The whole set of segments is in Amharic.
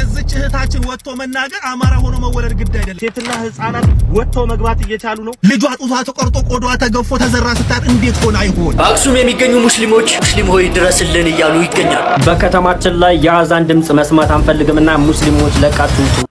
ስለዚህ እህታችን ወጥቶ መናገር አማራ ሆኖ መወለድ ግድ አይደለም። ሴትና ህፃናት ወጥቶ መግባት እየቻሉ ነው። ልጇ ጡቷ ተቆርጦ ቆዳዋ ተገፎ ተዘራ ስታት እንዴት ሆነ አይሆን? በአክሱም የሚገኙ ሙስሊሞች ሙስሊም ሆይ ድረስልን እያሉ ይገኛሉ። በከተማችን ላይ የአዛን ድምጽ መስማት አንፈልግምና ሙስሊሞች ለቃችሁ ውጡ።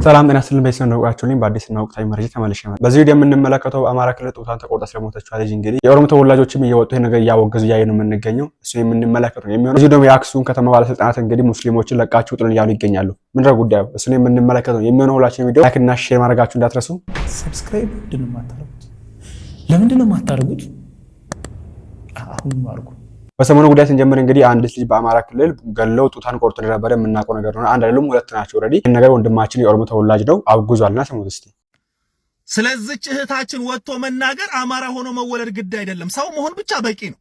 ሰላም ጤና ይስጥልን። በእስነውቃችሁልኝ በአዲስ እና ወቅታዊ መረጃ ተመልሼ በዚህ ቪዲዮ የምንመለከተው አማራ ክልል ጡቷን ተቆርጣ ስለሞተችው ልጅ እንግዲህ የኦሮሞ ተወላጆችም እየወጡ ይሄ ነገር ያወገዙ ያይ ነው የምንገኘው። እሱ የምንመለከተው የሚሆነው እዚህ ደግሞ የአክሱም ከተማ ባለስልጣናት እንግዲህ ሙስሊሞችን ለቃችሁ ውጡልን እያሉ ይገኛሉ። ምንድነው ጉዳዩ? እሱ የምንመለከተው የሚሆነው። ሁላችንም ቪዲዮ ላይክ እና ሼር ማድረጋችሁ እንዳትረሱ። ሰብስክራይብ ለምንድነው የማታደርጉት? አሁን ማርኩ። በሰሞኑ ጉዳይ ስንጀምር እንግዲህ አንድ ልጅ በአማራ ክልል ገለው ጡቷን ቆርጦ እንደነበረ የምናውቀው ነገር ነው። አንድ አይደለም ሁለት ናቸው። ኦሬዲ ይሄን ነገር ወንድማችን የኦሮሞ ተወላጅ ነው አውግዟልና ስሙት እስቲ። ስለዚህ እህታችን ወጥቶ መናገር አማራ ሆኖ መወለድ ግድ አይደለም፣ ሰው መሆን ብቻ በቂ ነው።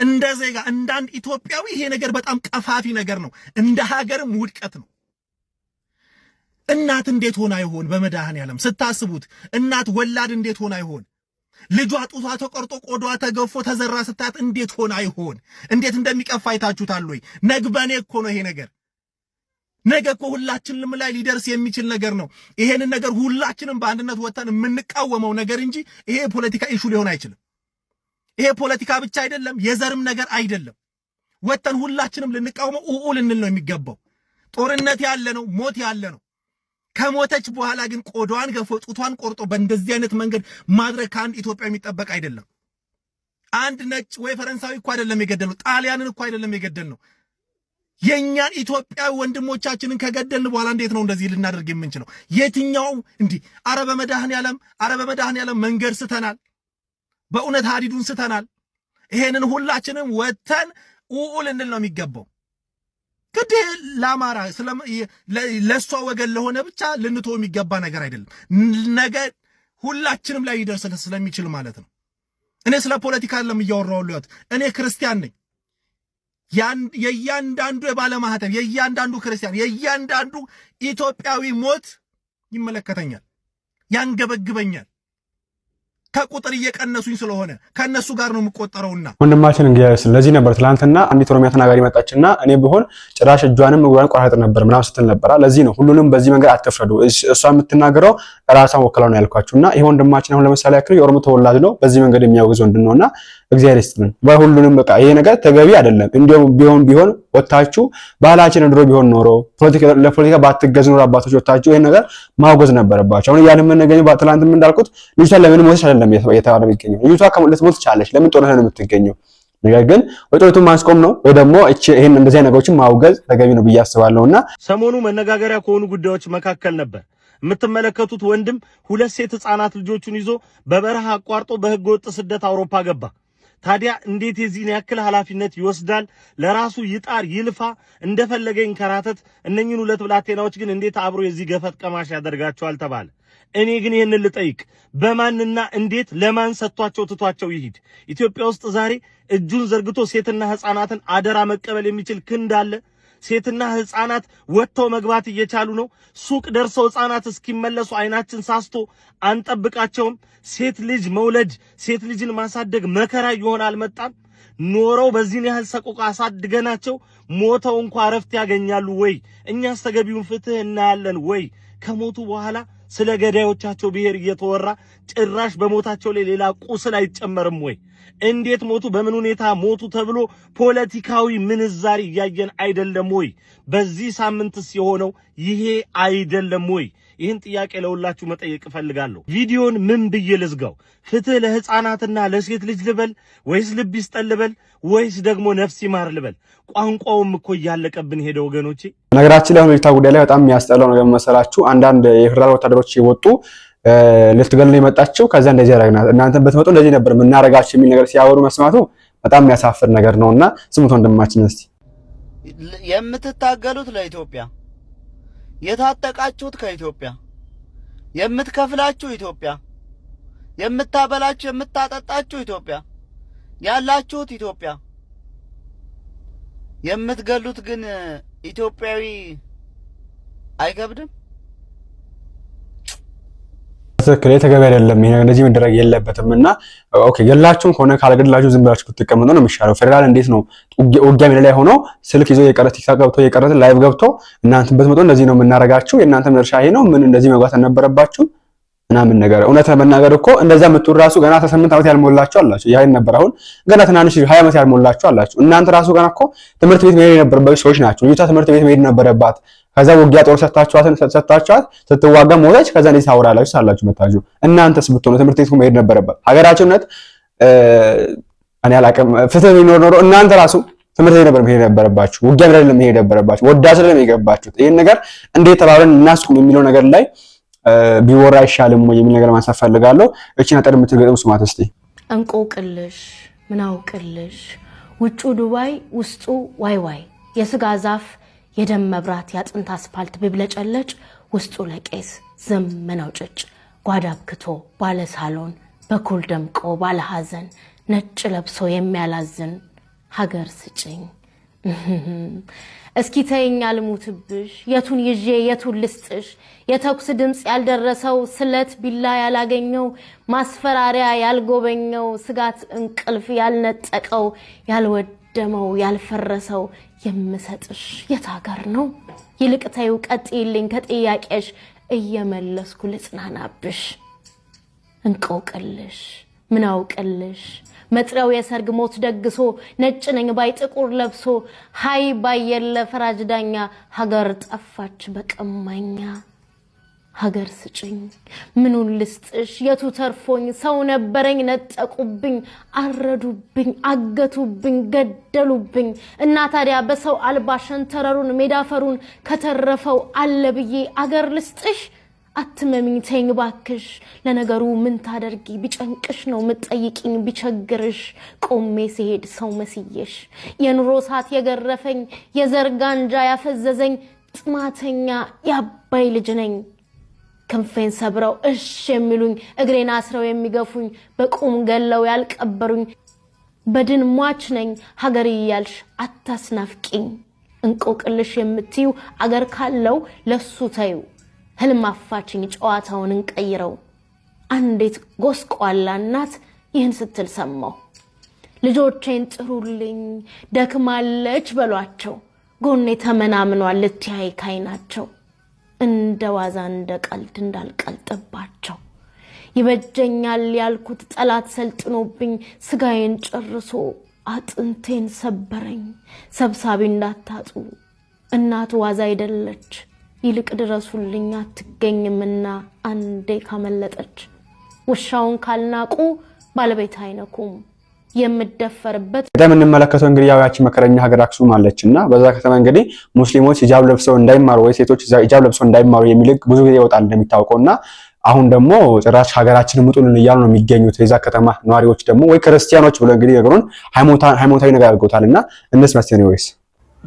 እንደ ዜጋ እንደ አንድ ኢትዮጵያዊ ይሄ ነገር በጣም ቀፋፊ ነገር ነው፣ እንደ ሀገርም ውድቀት ነው። እናት እንዴት ሆና ይሆን? በመድኃኒዓለም ስታስቡት እናት ወላድ እንዴት ሆና ይሆን? ልጇ ጡቷ ተቆርጦ ቆዳዋ ተገፎ ተዘራ ስታት እንዴት ሆነ አይሆን? እንዴት እንደሚቀፋ አይታችሁታል ወይ? ነግበኔ እኮ ነው ይሄ ነገር። ነገ እኮ ሁላችንም ላይ ሊደርስ የሚችል ነገር ነው። ይሄንን ነገር ሁላችንም በአንድነት ወጥተን የምንቃወመው ነገር እንጂ ይሄ ፖለቲካ ኢሹ ሊሆን አይችልም። ይሄ ፖለቲካ ብቻ አይደለም፣ የዘርም ነገር አይደለም። ወጥተን ሁላችንም ልንቃወመው ልንል ነው የሚገባው። ጦርነት ያለ ነው፣ ሞት ያለ ነው። ከሞተች በኋላ ግን ቆዳዋን ገፎ ጡቷን ቆርጦ በእንደዚህ አይነት መንገድ ማድረግ ከአንድ ኢትዮጵያ የሚጠበቅ አይደለም። አንድ ነጭ ወይ ፈረንሳዊ እኮ አይደለም የገደልነው፣ ጣሊያንን እኮ አይደለም የገደልነው። የኛን ኢትዮጵያዊ ወንድሞቻችንን ከገደልን በኋላ እንዴት ነው እንደዚህ ልናደርግ የምንችለው? የትኛው እንዲህ? አረ በመድኃኒዓለም መንገድ ስተናል፣ በእውነት ሀዲዱን ስተናል። ይሄንን ሁላችንም ወተን ልንል ነው የሚገባው። ግዴ ለአማራ ለሷ ወገን ለሆነ ብቻ ልንቶ የሚገባ ነገር አይደለም። ነገ ሁላችንም ላይ ይደርስ ስለሚችል ማለት ነው። እኔ ስለ ፖለቲካ አይደለም እያወራሁ። እኔ ክርስቲያን ነኝ። የእያንዳንዱ የባለማህተብ የእያንዳንዱ ክርስቲያን የእያንዳንዱ ኢትዮጵያዊ ሞት ይመለከተኛል፣ ያንገበግበኛል። ከቁጥር እየቀነሱኝ ስለሆነ ከነሱ ጋር ነው የምቆጠረውና ወንድማችን እንግዲህ ስለዚህ ነበር ትላንትና አንዲት ኦሮሚያ ተናጋሪ መጣችና እኔ ቢሆን ጭራሽ እጇንም እግሯን ቆራርጥ ነበር ምናምን ስትል ነበር። ለዚህ ነው ሁሉንም በዚህ መንገድ አትፍረዱ። እሷ የምትናገረው ራሷን ወክላው ነው ያልኳችሁና ይሄ ወንድማችን አሁን ለምሳሌ ያክል የኦሮሞ ተወላጅ ነው፣ በዚህ መንገድ የሚያወግዝ ወንድም ነውና እግዚአብሔር ይስጥልን። በሁሉንም በቃ ይሄ ነገር ተገቢ አይደለም። እንዲያውም ቢሆን ወጣችሁ ባህላችን ድሮ ቢሆን ኖሮ ለፖለቲካ ባትገዙ ኖሮ አባቶች ወጣችሁ ይሄን ነገር ማውገዝ ነበረባቸው። አሁን ያንን የምንገኘው ትላንትም እንዳልኩት ልጅቷ ለምን ሞተች አይደለም የተባለ የሚገኘው። ልጅቷ ልትሞት ቻለች፣ ለምን ጦርነት ነው የምትገኘው? ነገር ግን ወጣቱን ማስቆም ነው ወይ ደግሞ ይሄን እንደዚህ ነገሮችን ማውገዝ ተገቢ ነው ብዬ አስባለሁና ሰሞኑ መነጋገሪያ ከሆኑ ጉዳዮች መካከል ነበር የምትመለከቱት ወንድም ሁለት ሴት ህፃናት ልጆቹን ይዞ በበረሃ አቋርጦ በህገ ወጥ ስደት አውሮፓ ገባ። ታዲያ እንዴት የዚህን ያክል ኃላፊነት ይወስዳል? ለራሱ ይጣር ይልፋ እንደፈለገ ይንከራተት። እነኚህን ሁለት ብላቴናዎች ግን እንዴት አብሮ የዚህ ገፈት ቀማሽ ያደርጋቸዋል ተባለ። እኔ ግን ይሄንን ልጠይቅ፣ በማንና እንዴት ለማን ሰጥቷቸው ትቷቸው ይሂድ? ኢትዮጵያ ውስጥ ዛሬ እጁን ዘርግቶ ሴትና ህፃናትን አደራ መቀበል የሚችል ክንድ አለ? ሴትና ህፃናት ወጥተው መግባት እየቻሉ ነው። ሱቅ ደርሰው ህፃናት እስኪመለሱ አይናችን ሳስቶ አንጠብቃቸውም። ሴት ልጅ መውለድ ሴት ልጅን ማሳደግ መከራ ይሆን አልመጣም? ኖረው በዚህን ያህል ሰቆቃ አሳድገናቸው ሞተው እንኳን ረፍት ያገኛሉ ወይ? እኛስ ተገቢውን ፍትህ እናያለን ወይ? ከሞቱ በኋላ ስለ ገዳዮቻቸው ብሔር እየተወራ ጭራሽ በሞታቸው ላይ ሌላ ቁስል አይጨመርም ወይ? እንዴት ሞቱ? በምን ሁኔታ ሞቱ ተብሎ ፖለቲካዊ ምንዛሪ እያየን አይደለም ወይ? በዚህ ሳምንትስ የሆነው ይሄ አይደለም ወይ? ይህን ጥያቄ ለሁላችሁ መጠየቅ እፈልጋለሁ። ቪዲዮን ምን ብዬ ልዝጋው? ፍትህ ለህፃናትና ለሴት ልጅ ልበል ወይስ ልብ ይስጠን ልበል ወይስ ደግሞ ነፍስ ይማር ልበል? ቋንቋውም እኮ እያለቀብን ሄደ ወገኖቼ። ነገራችን ላይ አሁን ልጅቷ ጉዳይ ላይ በጣም የሚያስጠላው ነገር መሰላችሁ? አንዳንድ የፌደራል ወታደሮች ይወጡ ልትገሉን የመጣችው ከዛ እንደዚህ ያደርግናል እናንተ በተመጡ እንደዚህ ነበር ምናረጋችሁ የሚል ነገር ሲያወሩ መስማቱ በጣም የሚያሳፍር ነገር ነውና ስሙት ወንድማችን። እስቲ የምትታገሉት ለኢትዮጵያ፣ የታጠቃችሁት ከኢትዮጵያ፣ የምትከፍላችሁ ኢትዮጵያ፣ የምታበላችሁ የምታጠጣችሁ ኢትዮጵያ፣ ያላችሁት ኢትዮጵያ፣ የምትገሉት ግን ኢትዮጵያዊ አይከብድም? በትክክል የተገቢ አይደለም። ይሄ እንደዚህ መደረግ የለበትምና ኦኬ ገላችሁም ሆነ ካልገላችሁ ዝም ብላችሁ ብትቀመጡ ነው የሚሻለው። ፌደራል እንዴት ነው ውጊያ ሜዳ ላይ ሆኖ ስልክ ይዞ የቀረ ቲክታክ ገብቶ የቀረ ላይቭ ገብቶ እናንተ በትመጡ እንደዚህ ነው የምናረጋችሁ የእናንተም ድርሻ ይሄ ነው ምን እንደዚህ መግባት አልነበረባችሁ ምናምን ነገር እውነት ለመናገር እኮ እንደዛ የምትወር ራሱ ገና 18 ዓመት ያልሞላችሁ አላችሁ። ያይን ነበር አሁን ገና ትናንሽ 20 ዓመት ያልሞላችሁ አላችሁ። እናንተ ራሱ ገና እኮ ትምህርት ቤት መሄድ የነበረባችሁ ሰዎች ናችሁ። ልጅቷ ትምህርት ቤት መሄድ ነበረባት። ከዛ ውጊያ ጦር ሰጣችኋት ስትዋጋ ሞተች። ከዛ እንደዚህ ታወራላችሁ ሳላችሁ መታችሁ። እናንተስ ብትሆኑ ትምህርት ቤት መሄድ ነበረባት። ሀገራችንነት እኔ አላቅም ፍትህ ቢኖር ኖሮ እናንተ ራሱ ትምህርት ቤት ነበር መሄድ ነበረባችሁ። ውጊያ ላይ መሄድ ነበረባችሁ። ወዳጅ ላይ የገባችሁት ይሄን ነገር እንዴት ተባብረን እናስቁም የሚለው ነገር ላይ ቢወራ ይሻልም ወይ የሚል ነገር ማንሳት ፈልጋለሁ። እቺን አጠር የምትገጥሙ ስማት እስቲ። እንቆቅልሽ ምን አውቅልሽ ውጩ ዱባይ ውስጡ ዋይ ዋይ የስጋ ዛፍ የደም መብራት ያጥንት አስፋልት ቢብለጨለጭ ውስጡ ለቄስ ዘመናው ጭጭ ጓዳ አብክቶ ባለ ሳሎን በኩል ደምቆ ባለ ሐዘን ነጭ ለብሶ የሚያላዝን ሀገር ስጭኝ እስኪ ተይኝ አልሙትብሽ የቱን ይዤ የቱን ልስጥሽ የተኩስ ድምጽ ያልደረሰው ስለት ቢላ ያላገኘው ማስፈራሪያ ያልጎበኘው ስጋት እንቅልፍ ያልነጠቀው ያልወደመው ያልፈረሰው የምሰጥሽ የታገር ነው ይልቅ ተይው ቀጥይልኝ ከጥያቄሽ እየመለስኩ ልጽናናብሽ እንቆቅልሽ ምን አውቅልሽ መጥሪያው የሰርግ ሞት ደግሶ ነጭ ነኝ ባይ ጥቁር ለብሶ ሃይ ባየለ ፈራጅ ዳኛ ሀገር ጠፋች በቀማኛ ሀገር ስጭኝ ምኑን ልስጥሽ የቱ ተርፎኝ ሰው ነበረኝ ነጠቁብኝ አረዱብኝ አገቱብኝ ገደሉብኝ እና ታዲያ በሰው አልባሸን ተረሩን ሜዳፈሩን ከተረፈው አለብዬ አገር ልስጥሽ አትመሚኝ ተይኝ ባክሽ ለነገሩ ምን ታደርጊ ቢጨንቅሽ ነው ምትጠይቂኝ ቢቸግርሽ ቆሜ ሲሄድ ሰው መስየሽ የኑሮ ሳት የገረፈኝ የዘርጋንጃ ያፈዘዘኝ ጥማተኛ ያባይ ልጅ ነኝ ክንፌን ሰብረው እሽ የሚሉኝ እግሬን አስረው የሚገፉኝ በቁም ገለው ያልቀበሩኝ በድን ሟች ነኝ ሀገር ይያልሽ አታስናፍቂኝ እንቆቅልሽ የምትዩ አገር ካለው ለሱ ተዩ ህልም አፋችኝ ጨዋታውን እንቀይረው አንዴት ጎስቋላ እናት ይህን ስትል ሰማው ልጆቼን ጥሩልኝ ደክማለች በሏቸው ጎኔ ተመናምኗል ልትያይ ካይናቸው እንደ ዋዛ እንደ ቀልድ እንዳልቀልጥባቸው ይበጀኛል ያልኩት ጠላት ሰልጥኖብኝ ስጋዬን ጨርሶ አጥንቴን ሰበረኝ ሰብሳቢ እንዳታጡ እናት ዋዛ አይደለች ይልቅ ድረሱልኝ አትገኝምና አንዴ ካመለጠች ውሻውን ካልናቁ ባለቤት አይነኩም የምደፈርበት በጣም እንመለከተው እንግዲህ ያቺ መከረኛ ሀገር አክሱም አለችና በዛ ከተማ እንግዲህ ሙስሊሞች ሂጃብ ለብሰው እንዳይማሩ ወይ ሴቶች ሂጃብ ለብሰው እንዳይማሩ የሚልክ ብዙ ጊዜ ይወጣል እንደሚታወቀውና አሁን ደግሞ ጭራሽ ሀገራችንን ምጡልን እያሉ ነው የሚገኙት የዛ ከተማ ነዋሪዎች ደግሞ ወይ ክርስቲያኖች ብለው እንግዲህ ነገሩን ሃይማኖታዊ ነገር አድርገውታልና እንስማት ነው ወይስ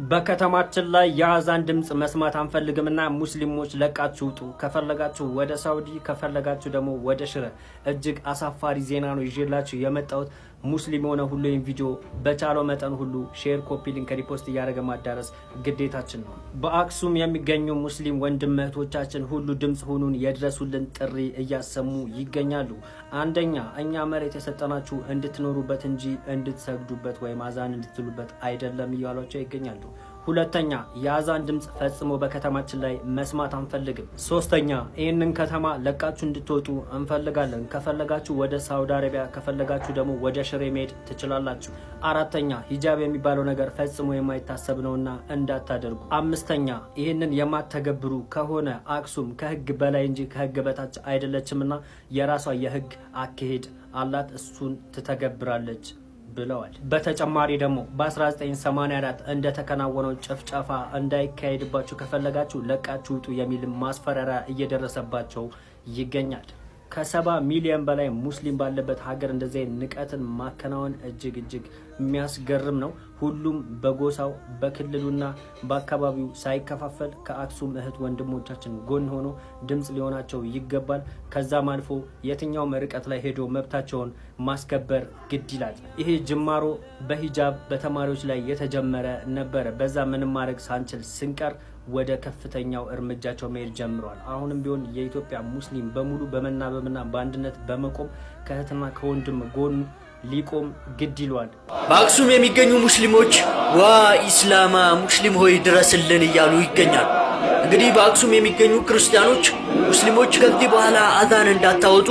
በከተማችን ላይ የአዛን ድምጽ መስማት አንፈልግምና ሙስሊሞች ለቃችሁ ውጡ ከፈለጋችሁ ወደ ሳውዲ ከፈለጋችሁ ደግሞ ወደ ሽረ እጅግ አሳፋሪ ዜና ነው ይዤላችሁ የመጣሁት ሙስሊም ሆነ ሁሉ ይህን ቪዲዮ በቻለው መጠን ሁሉ ሼር ኮፒ ሊንክ ሪፖስት እያደረገ ማዳረስ ግዴታችን ነው በአክሱም የሚገኙ ሙስሊም ወንድም እህቶቻችን ሁሉ ድምጽ ሆኑን የድረሱልን ጥሪ እያሰሙ ይገኛሉ አንደኛ እኛ መሬት የሰጠናችሁ እንድትኖሩበት እንጂ እንድትሰግዱበት ወይ አዛን እንድትሉበት አይደለም እያሏቸው ይገኛሉ ሁለተኛ የአዛን ድምጽ ፈጽሞ በከተማችን ላይ መስማት አንፈልግም ሶስተኛ ይሄንን ከተማ ለቃችሁ እንድትወጡ እንፈልጋለን ከፈለጋችሁ ወደ ሳውዲ አረቢያ ከፈለጋችሁ ደግሞ ወደ ሽሬ መሄድ ትችላላችሁ አራተኛ ሂጃብ የሚባለው ነገር ፈጽሞ የማይታሰብ ነውና እንዳታደርጉ አምስተኛ ይሄንን የማትተገብሩ ከሆነ አክሱም ከህግ በላይ እንጂ ከህግ በታች አይደለችምና የራሷ የህግ አካሄድ አላት እሱን ትተገብራለች ብለዋል በተጨማሪ ደግሞ በ1984 እንደተከናወነው ጭፍጨፋ እንዳይካሄድባችሁ ከፈለጋችሁ ለቃችሁ ውጡ የሚል ማስፈራሪያ እየደረሰባቸው ይገኛል ከ70 ሚሊዮን በላይ ሙስሊም ባለበት ሀገር እንደዚህ ንቀትን ማከናወን እጅግ የሚያስገርም ነው ሁሉም በጎሳው በክልሉና በአካባቢው ሳይከፋፈል ከአክሱም እህት ወንድሞቻችን ጎን ሆኖ ድምጽ ሊሆናቸው ይገባል ከዛም አልፎ የትኛውም ርቀት ላይ ሄዶ መብታቸውን ማስከበር ግድ ይላል ይሄ ጅማሮ በሂጃብ በተማሪዎች ላይ የተጀመረ ነበር በዛ ምንም ማድረግ ሳንችል ስንቀር ወደ ከፍተኛው እርምጃቸው መሄድ ጀምረዋል። አሁንም ቢሆን የኢትዮጵያ ሙስሊም በሙሉ በመናበብና በአንድነት በመቆም ከእህትና ከወንድም ጎን ሊቆም ግድ ይሏል። በአክሱም የሚገኙ ሙስሊሞች ዋ ኢስላማ ሙስሊም ሆይ ድረስልን እያሉ ይገኛሉ። እንግዲህ በአክሱም የሚገኙ ክርስቲያኖች ሙስሊሞች ከዚህ በኋላ አዛን እንዳታወጡ፣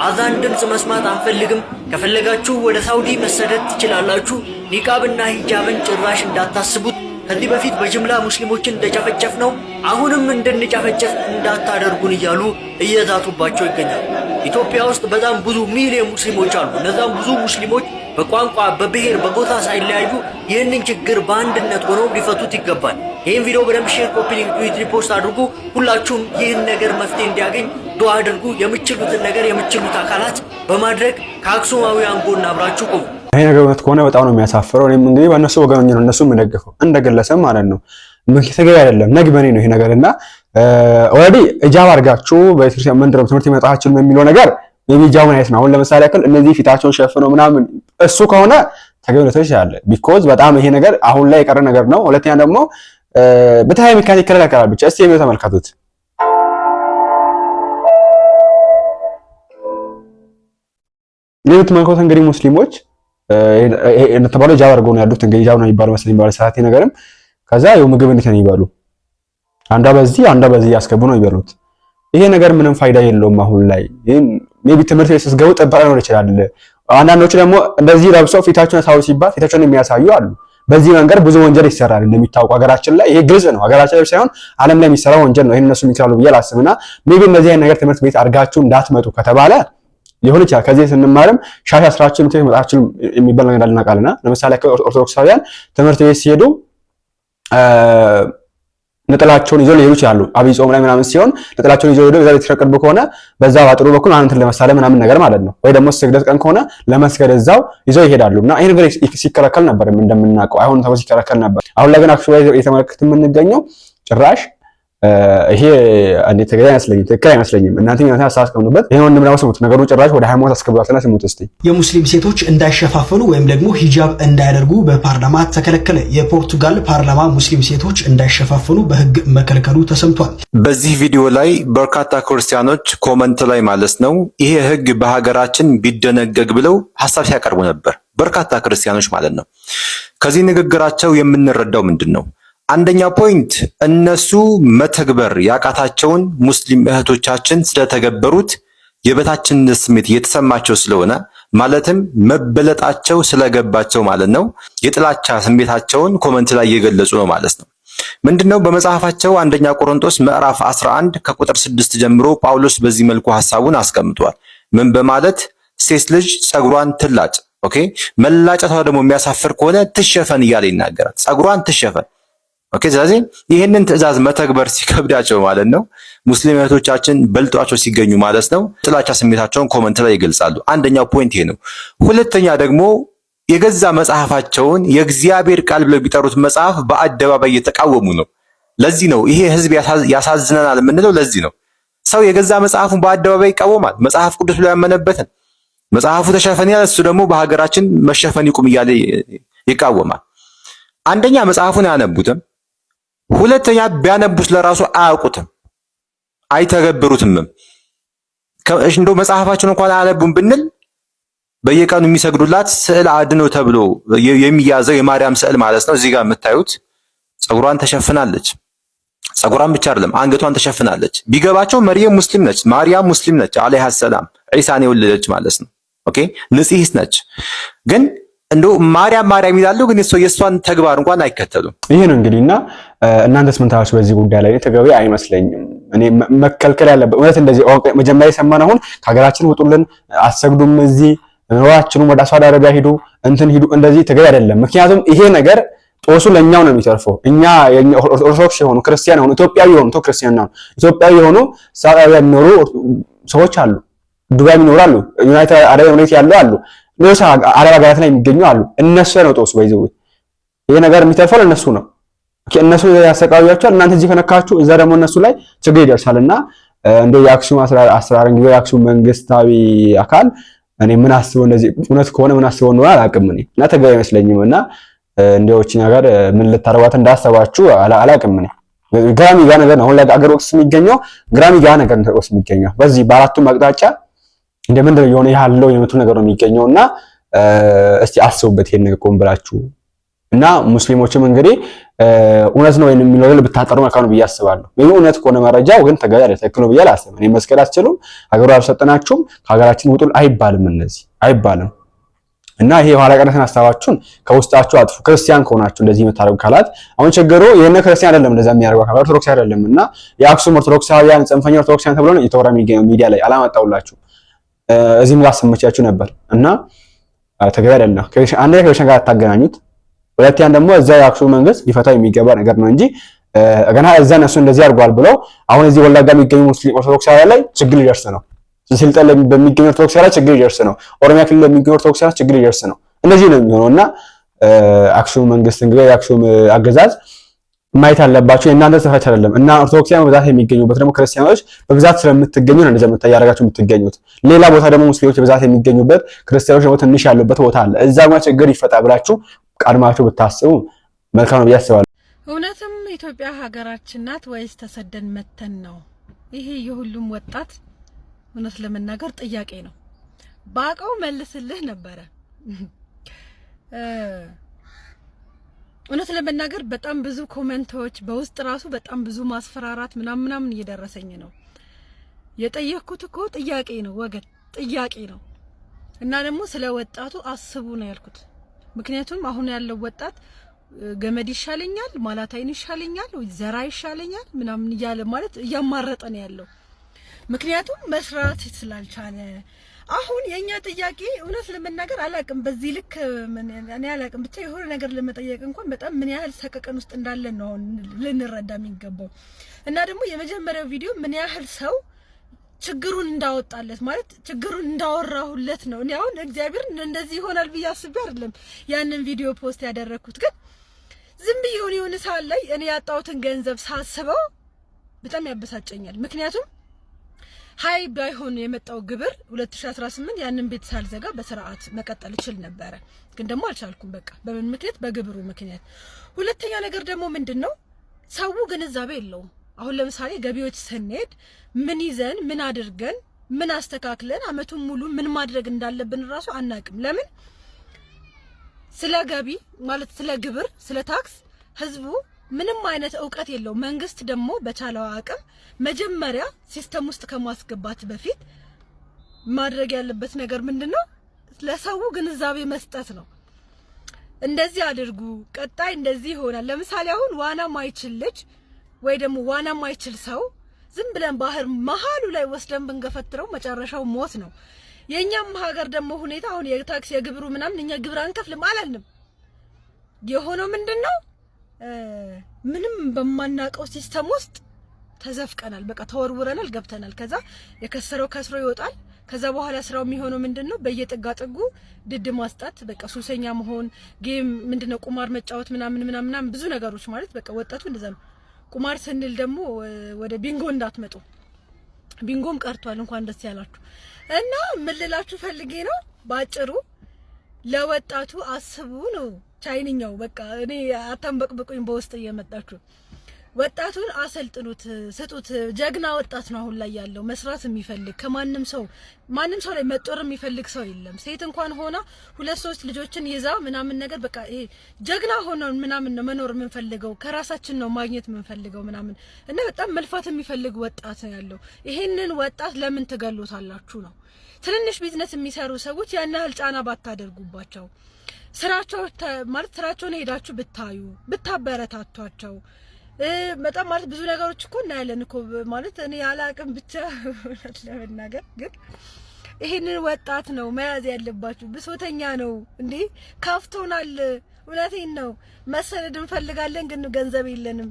አዛን ድምፅ መስማት አንፈልግም፣ ከፈለጋችሁ ወደ ሳውዲ መሰደድ ትችላላችሁ፣ ኒቃብና ሂጃብን ጭራሽ እንዳታስቡት፣ ከዚህ በፊት በጅምላ ሙስሊሞችን እንደጨፈጨፍ ነው አሁንም እንድንጨፈጨፍ እንዳታደርጉን እያሉ እየዛቱባቸው ይገኛሉ። ኢትዮጵያ ውስጥ በጣም ብዙ ሚሊዮን ሙስሊሞች አሉ። እነዛም ብዙ ሙስሊሞች በቋንቋ በብሔር በጎሳ ሳይለያዩ ይህንን ችግር በአንድነት ሆነው ሊፈቱት ይገባል። ይህን ቪዲዮ በደንብ ሼር፣ ኮፒ ሊንክ፣ ሪፖስት አድርጉ። ሁላችሁም ይህን ነገር መፍትሄ እንዲያገኝ ዱዓ አድርጉ። የምትችሉትን ነገር የምትችሉት አካላት በማድረግ ከአክሱማውያን ጎን አብራችሁ ቆሙ። ይሄ ነገር እውነት ከሆነ በጣም ነው የሚያሳፍረው። እኔም እንግዲህ በእነሱ ወገን ነው እነሱ የምደግፈው እንደግለሰብ ማለት ነው። ተገቢ አይደለም፣ ነግበኔ ነው ይሄ ነገርና ኦልሬዲ እጃብ አድርጋችሁ በኢትዮጵያ መንደር ትምህርት ይመጣችሁም የሚለው ነገር የቢጃው ማየት ነው። አሁን ለምሳሌ ያክል እነዚህ ፊታቸውን ሸፍነው ምናምን እሱ ከሆነ ተገቢነት ይችላል። ቢኮዝ በጣም ይሄ ነገር አሁን ላይ የቀረ ነገር ነው። ሁለተኛ ደግሞ በተለያየ ምክንያት ይከለከላል። ብቻ እስቲ የሚለው ተመልከቱት። ለምን ተመልከቱት እንግዲህ ሙስሊሞች ተባለው ጃብ አድርገው ነው ያሉት። እንግዲህ ጃብ ነው የሚባለው መሰለኝ ባለ ሰዓት ነገርም ከዛ የው ምግብ እንዴት ነው ይባሉ አንዷ በዚህ ያስገቡ ነው ይበሉት። ይሄ ነገር ምንም ፋይዳ የለውም። አሁን ላይ ሜቢ ትምህርት ቤት ስትገቡ ጥበቃ ነው ይችላል። አንዳንዶቹ ደግሞ እንደዚህ ለብሰው ፊታቸውን ሳው ሲባል ፊታቸውን የሚያሳዩ አሉ። በዚህ መንገድ ብዙ ወንጀል ይሰራል እንደሚታወቁ ሀገራችን ላይ። ይሄ ግልጽ ነው፣ ሀገራችን ላይ ሳይሆን ዓለም ላይ የሚሰራው ወንጀል ነው። ይሄን እነሱ የሚከራሉ ብዬ አላስብና ሜቢ እንደዚህ አይነት ነገር ትምህርት ቤት አድርጋችሁ እንዳትመጡ ከተባለ ሊሆን ይችላል። ከዚህ ስንማርም ሻሽ አስራችሁ ትምህርት መጣችሁ የሚባል ነገር እንዳልናቃልና ለምሳሌ ኦርቶዶክሳውያን ትምህርት ቤት ሲሄዱ ነጠላቸውን ይዘው ሊሄዱ ይችላሉ። አብይ ጾም ላይ ምናምን ሲሆን ነጠላቸውን ይዘው ሄደው እዛ የተረቀዱ ከሆነ በዛ ባጥሩ በኩል አንተን ለመሳለ ምናምን ነገር ማለት ነው። ወይ ደግሞ ስግደት ቀን ከሆነ ለመስገድ እዛው ይዘው ይሄዳሉና ይሄ ነገር ሲከለከል ነበር እንደምናውቀው። አሁን ተው ሲከለከል ነበር። አሁን ላይ ግን አክቹዋሊ የተመለከተ የምንገኘው ጭራሽ ይሄ አንዴ ትክክል አይመስለኝም። እናንተም እናንተ አሳስቀምጡበት። ይሄን ወንድም ነው ስሙት። ነገሩ ጭራሽ ወደ ሃይማኖት አስከብሯልና ስሙት እስቲ። የሙስሊም ሴቶች እንዳይሸፋፈኑ ወይም ደግሞ ሂጃብ እንዳያደርጉ በፓርላማ ተከለከለ። የፖርቱጋል ፓርላማ ሙስሊም ሴቶች እንዳይሸፋፈኑ በህግ መከልከሉ ተሰምቷል። በዚህ ቪዲዮ ላይ በርካታ ክርስቲያኖች ኮመንት ላይ ማለት ነው ይሄ ህግ በሀገራችን ቢደነገግ ብለው ሐሳብ ሲያቀርቡ ነበር። በርካታ ክርስቲያኖች ማለት ነው። ከዚህ ንግግራቸው የምንረዳው ምንድን ነው? አንደኛ ፖይንት እነሱ መተግበር ያቃታቸውን ሙስሊም እህቶቻችን ስለተገበሩት የበታችነት ስሜት የተሰማቸው ስለሆነ ማለትም መበለጣቸው ስለገባቸው ማለት ነው የጥላቻ ስሜታቸውን ኮመንት ላይ እየገለጹ ነው ማለት ነው። ምንድነው በመጽሐፋቸው አንደኛ ቆሮንቶስ ምዕራፍ 11 ከቁጥር 6 ጀምሮ ጳውሎስ በዚህ መልኩ ሐሳቡን አስቀምጧል። ምን በማለት ሴት ልጅ ጸጉሯን ትላጭ፣ ኦኬ፣ መላጨቷ ደግሞ የሚያሳፍር ከሆነ ትሸፈን እያለ ይናገራል። ጸጉሯን ትሸፈን። ኦኬ። ስለዚህ ይህንን ትዕዛዝ መተግበር ሲከብዳቸው ማለት ነው ሙስሊም እህቶቻችን በልጧቸው ሲገኙ ማለት ነው ጥላቻ ስሜታቸውን ኮመንት ላይ ይገልጻሉ። አንደኛው ፖይንት ይሄ ነው። ሁለተኛ ደግሞ የገዛ መጽሐፋቸውን የእግዚአብሔር ቃል ብለው ቢጠሩት መጽሐፍ በአደባባይ እየተቃወሙ ነው። ለዚህ ነው ይሄ ህዝብ ያሳዝነናል የምንለው። ለዚህ ነው ሰው የገዛ መጽሐፉን በአደባባይ ይቃወማል። መጽሐፍ ቅዱስ ብሎ ያመነበትን መጽሐፉ ተሸፈን ያለ እሱ ደግሞ በሀገራችን መሸፈን ይቁም እያለ ይቃወማል። አንደኛ መጽሐፉን አያነቡትም። ሁለተኛ ቢያነቡት ለራሱ አያውቁትም፣ አይተገብሩትም። እንደው መጽሐፋቸውን እንኳን አያነቡም ብንል በየቀኑ የሚሰግዱላት ስዕል አድኖ ተብሎ የሚያዘው የማርያም ስዕል ማለት ነው። እዚህ ጋር የምታዩት ጸጉሯን ተሸፍናለች። ጸጉሯን ብቻ አይደለም አንገቷን ተሸፍናለች። ቢገባቸው መርየም ሙስሊም ነች፣ ማርያም ሙስሊም ነች፣ አለይሃ ሰላም ዒሳን የወለደች ማለት ነው። ኦኬ ንጽሕት ነች። ግን እንደው ማርያም ይላሉ፣ ግን የሷን ተግባር እንኳን አይከተሉም። ይሄ ነው እንግዲህና እናንተስ ምን ታላችሁ በዚህ ጉዳይ ላይ? ተገቢ አይመስለኝም። እኔ መከልከል ያለበት እውነት እንደዚህ መጀመሪያ የሰማነው አሁን ከሀገራችን ውጡልን፣ አሰግዱም፣ እዚህ ኑሯችሁን ወደ ሳውዲ አረቢያ ሂዱ፣ ሂዱ፣ እንደዚህ ተገቢ አይደለም። ምክንያቱም ይሄ ነገር ጦሱ ለኛው ነው የሚተርፈው። እኛ ኦርቶዶክስ የሆኑ ክርስቲያን የሆኑ ኢትዮጵያዊ የሆኑ ክርስቲያን ነው ኢትዮጵያዊ የሆኑ ሳውዲ አረቢያ የሚኖሩ ሰዎች አሉ፣ ዱባይ የሚኖሩ አሉ፣ ዩናይትድ አረብ ኤሚሬት ያለው አሉ፣ ሌሎች አረብ ሀገራት ላይ የሚገኙ አሉ። እነሱ ነው ጦሱ ባይዘው ይሄ ነገር የሚተርፈው ለነሱ ነው። እነሱ ያሰቃዩአቸዋል። እናንተ እዚህ ከነካችሁ እዛ ደግሞ እነሱ ላይ ችግር ይደርሳልና እንደ የአክሱም አሰራር እንግዲህ የአክሱም መንግስታዊ አካል እኔ ምን አስበው እንደዚህ እውነት ከሆነ ምን አስበው ነው አላውቅም። እኔ እና ተገቢ አይመስለኝም። እና እንደውች ነገር ምን ልታረዋት እንዳሰባችሁ አላውቅም። እኔ ግራሚ ጋር ነገር ነው። አሁን ላይ አገር ወቅት የሚገኘው ግራሚ ጋር ነገር ነው የሚገኘው። በዚህ በአራቱም አቅጣጫ እንደምንድነው የሆነ ያለው የመቱ ነገር ነው የሚገኘውና እስቲ አስቡበት ይሄን ነገር ቆም ብላችሁ እና ሙስሊሞችም እንግዲህ እውነት ነው የሚለው ነገር ብታጠሩ መልካም ነው ብዬ አስባለሁ። ይሄ እውነት ከሆነ መረጃው ግን ተገቢ አይደለም፣ ትክክል ነው ብዬ አላስብም። እኔ መስከር አትችሉም፣ ሀገሩ አልሰጠናችሁም፣ ከሀገራችን ውጡ አይባልም፣ እነዚህ አይባልም። እና ይሄ ኋላ ቀርነትን ሐሳባችሁን ከውስጣችሁ አጥፉ። ክርስቲያን ከሆናችሁ እንደዚህ የምታደርጉ ካላት አሁን ችግሩ የነ ክርስቲያን አይደለም እንደዛ የሚያደርገው ካላት ኦርቶዶክስ አይደለም። እና የአክሱም ኦርቶዶክሳውያን ጽንፈኛ ኦርቶዶክሳውያን ተብሎ ነው እየተወራ የሚገኘው ሚዲያ ላይ አላመጣውላችሁ እዚህም ጋር ሰምቻችሁ ነበር። እና ተገቢ አይደለም። አንድ ከክርስቲያን ጋር አታገናኙት። ሁለተኛ ደግሞ እዛ የአክሱም መንግስት ሊፈታው የሚገባ ነገር ነው እንጂ ገና እዛ እነሱ እንደዚህ አድርጓል ብለው አሁን እዚህ ወላጋ የሚገኙ ሙስሊም ኦርቶዶክሳውያን ላይ ችግር ሊደርስ ነው። ስልጣን ላይ በሚገኙ ኦርቶዶክሳውያን ላይ ችግር ሊደርስ ነው። ኦሮሚያ ክልል በሚገኙ ኦርቶዶክሳውያን ችግር ሊደርስ ነው። እንደዚህ ነው የሚሆነውና አክሱም መንግስት እንግዲህ የአክሱም አገዛዝ ማየት አለባቸው። የእናንተ ስህተት አይደለም። እና ኦርቶዶክሳውያን በብዛት የሚገኙበት ደግሞ ክርስቲያኖች በብዛት ስለምትገኙ ነው እንደዛ ያደርጋችሁ የምትገኙት። ሌላ ቦታ ደግሞ ሙስሊሞች በብዛት የሚገኙበት ክርስቲያኖች ደግሞ ትንሽ ያሉበት ቦታ አለ። እዛ ጋር ችግር ይፈጣ ብላችሁ ቀድማችሁ ብታስቡ መልካም ነው ብዬ አስባለሁ። እውነትም ኢትዮጵያ ሀገራችን ናት ወይስ ተሰደን መተን ነው? ይሄ የሁሉም ወጣት እውነት ለመናገር ጥያቄ ነው። ባቀው መልስልህ ነበረ። እውነት ለመናገር በጣም ብዙ ኮሜንቶች በውስጥ ራሱ በጣም ብዙ ማስፈራራት ምናምን እየደረሰኝ ነው። የጠየቅኩት እኮ ጥያቄ ነው ወገን፣ ጥያቄ ነው። እና ደግሞ ስለ ወጣቱ አስቡ ነው ያልኩት። ምክንያቱም አሁን ያለው ወጣት ገመድ ይሻለኛል፣ ማላታይን ይሻለኛል፣ ወይ ዘራ ይሻለኛል ምናምን እያለ ማለት እያማረጠ ነው ያለው። ምክንያቱም መስራት ስላልቻለ አሁን የኛ ጥያቄ እውነት ለመናገር አላቅም፣ በዚህ ልክ እኔ አላቅም። ብቻ የሆነ ነገር ለመጠየቅ እንኳን በጣም ምን ያህል ሰቀቀን ውስጥ እንዳለን ነው ልንረዳ የሚገባው። እና ደግሞ የመጀመሪያው ቪዲዮ ምን ያህል ሰው ችግሩን እንዳወጣለት ማለት ችግሩን እንዳወራሁለት ነው። እኔ አሁን እግዚአብሔር እንደዚህ ይሆናል ብዬ አስቤ አይደለም ያንን ቪዲዮ ፖስት ያደረኩት፣ ግን ዝም ብዬ የሆነ ሰዓት ላይ እኔ ያጣሁትን ገንዘብ ሳስበው በጣም ያበሳጨኛል። ምክንያቱም ሀይ ባይሆን የመጣው ግብር 2018 ያንን ቤት ሳልዘጋ በስርዓት መቀጠል እችል ነበረ፣ ግን ደግሞ አልቻልኩም። በቃ በምን ምክንያት? በግብሩ ምክንያት። ሁለተኛ ነገር ደግሞ ምንድነው ሰው ግንዛቤ የለውም። አሁን ለምሳሌ ገቢዎች ስንሄድ ምን ይዘን ምን አድርገን ምን አስተካክለን አመቱን ሙሉ ምን ማድረግ እንዳለብን ራሱ አናቅም። ለምን? ስለ ገቢ ማለት ስለ ግብር ስለ ታክስ ህዝቡ ምንም አይነት እውቀት የለው። መንግስት ደግሞ በቻለው አቅም መጀመሪያ ሲስተም ውስጥ ከማስገባት በፊት ማድረግ ያለበት ነገር ምንድነው? ለሰው ግንዛቤ መስጠት ነው። እንደዚህ አድርጉ፣ ቀጣይ እንደዚህ ይሆናል። ለምሳሌ አሁን ዋና ማይችል ልጅ ወይ ደግሞ ዋና ማይችል ሰው ዝም ብለን ባህር መሃሉ ላይ ወስደን ብንገፈትረው መጨረሻው ሞት ነው። የኛም ሀገር ደግሞ ሁኔታ አሁን የታክስ የግብሩ ምናምን እኛ ግብር አንከፍልም አላልንም። የሆነው ምንድነው ምንም በማናቀው ሲስተም ውስጥ ተዘፍቀናል። በቃ ተወርውረናል፣ ገብተናል። ከዛ የከሰረው ከስሮ ይወጣል። ከዛ በኋላ ስራው የሚሆነው ምንድነው በየጥጋ ጥጉ ድድ ማስጣት፣ በቃ ሱሰኛ መሆን፣ ጌም ምንድነው ቁማር መጫወት ምናምን ብዙ ነገሮች ማለት በቃ ወጣቱ እንደዛ ነው። ቁማር ስንል ደግሞ ወደ ቢንጎ እንዳትመጡ፣ ቢንጎም ቀርቷል። እንኳን ደስ ያላችሁ። እና ምን ልላችሁ ፈልጌ ነው ባጭሩ ለወጣቱ አስቡ ነው ቻይንኛው። በቃ እኔ አታንበቅብቁኝ በውስጥ እየመጣችሁ ወጣቱን አሰልጥኑት፣ ስጡት። ጀግና ወጣት ነው አሁን ላይ ያለው መስራት የሚፈልግ ከማንም ሰው ማንም ሰው ላይ መጦር የሚፈልግ ሰው የለም። ሴት እንኳን ሆና 2-3 ልጆችን ይዛ ምናምን ነገር በቃ ይሄ ጀግና ሆኖ ምናምን ነው መኖር የምንፈልገው፣ ከራሳችን ነው ማግኘት የምንፈልገው ምናምን እና በጣም መልፋት የሚፈልግ ወጣት ነው ያለው። ይሄንን ወጣት ለምን ትገሉታላችሁ ነው። ትንንሽ ቢዝነስ የሚሰሩ ሰዎች ያን ያህል ጫና ባታደርጉባቸው፣ ስራቸው ማለት ስራቸውን ሄዳችሁ ብታዩ ብታበረታቷቸው በጣም ማለት ብዙ ነገሮች እኮ እናያለን እኮ ማለት እኔ ያላቅም ብቻ ለመናገር ግን ይሄንን ወጣት ነው መያዝ ያለባችሁ። ብሶተኛ ነው እንዴ ካፍቶናል። እውነቴን ነው። መሰደድ እንፈልጋለን ግን ገንዘብ የለንም።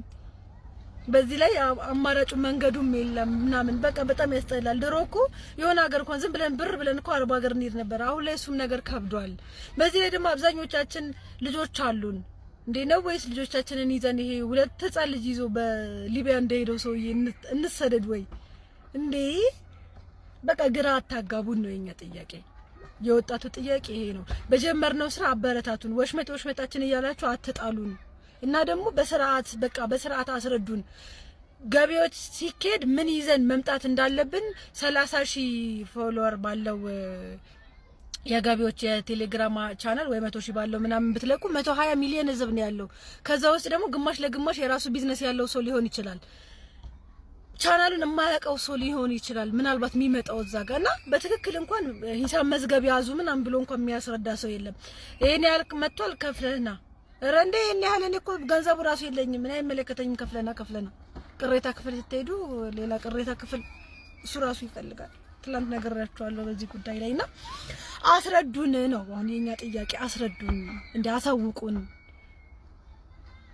በዚህ ላይ አማራጩ መንገዱም የለም ምናምን በቃ በጣም ያስጠላል። ድሮ እኮ የሆነ ሀገር እንኳን ዝም ብለን ብር ብለን እኮ አረብ ሀገር እንሄድ ነበር። አሁን ላይ እሱም ነገር ከብዷል። በዚህ ላይ ደግሞ አብዛኞቻችን ልጆች አሉን እንዴ ነው ወይስ ልጆቻችንን ይዘን ይሄ 2 ህፃን ልጅ ይዞ በሊቢያ እንደሄደው ሰውዬ እንሰደድ ወይ እንዴ? በቃ ግራ አታጋቡን ነው የኛ ጥያቄ። የወጣቱ ጥያቄ ይሄ ነው። በጀመርነው ስራ አበረታቱን። ወሽመጣችን እያላችሁ አትጣሉን። እና ደግሞ በስርዓት አስረዱን። ገቢዎች ሲኬድ ምን ይዘን መምጣት እንዳለብን 30,000 ፎሎወር ባለው የገቢዎች የቴሌግራም ቻናል ወይ 100,000 ባለው ምናምን ብትለቁ 120 ሚሊዮን ህዝብ ነው ያለው። ከዛ ውስጥ ደግሞ ግማሽ ለግማሽ የራሱ ቢዝነስ ያለው ሰው ሊሆን ይችላል። ቻናሉን የማያውቀው ሰው ሊሆን ይችላል ምናልባት የሚመጣው እዛ ጋርና በትክክል እንኳን ሂሳብ መዝገብ ያዙ ምናምን ብሎ እንኳን የሚያስረዳ ሰው የለም። ይሄን ያህል መጥቷል ከፍለህና ረንዴ ይሄን ያህል እኔ እኮ ገንዘቡ ራሱ የለኝም ምን አይመለከተኝም ከፍለና ቅሬታ ክፍል ስትሄዱ ሌላ ቅሬታ ክፍል እሱ ራሱ ይፈልጋል። ትላንት ነገራችኋለሁ በዚህ ጉዳይ ላይና አስረዱን ነው አሁን የኛ ጥያቄ። አስረዱን እንዲያሳውቁን።